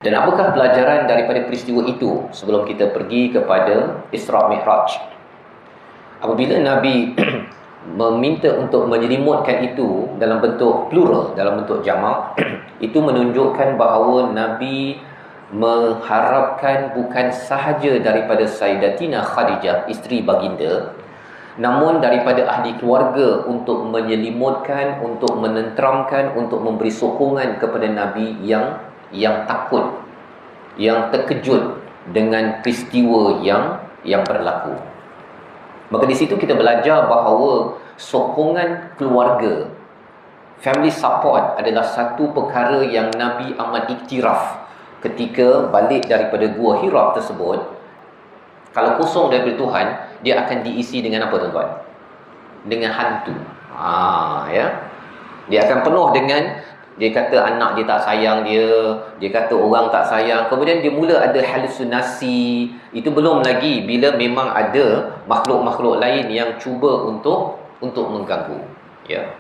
Dan apakah pelajaran daripada peristiwa itu sebelum kita pergi kepada Isra' Mi'raj? Apabila Nabi meminta untuk menyelimutkan itu dalam bentuk plural, dalam bentuk jamak, itu menunjukkan bahawa Nabi mengharapkan bukan sahaja daripada Sayyidatina Khadijah, isteri baginda, namun daripada ahli keluarga untuk menyelimutkan, untuk menenteramkan, untuk memberi sokongan kepada Nabi yang takut, yang terkejut dengan peristiwa yang berlaku. Maka di situ kita belajar bahawa sokongan keluarga, family support adalah satu perkara yang Nabi amat iktiraf ketika balik daripada Gua Hira tersebut. Kalau kosong daripada Tuhan, dia akan diisi dengan apa, tuan-tuan? Dengan hantu. Dia akan penuh dengan, dia kata anak dia tak sayang dia kata orang tak sayang. Kemudian dia mula ada halusinasi. Itu belum lagi bila memang ada makhluk-makhluk lain yang cuba untuk mengganggu. Ya.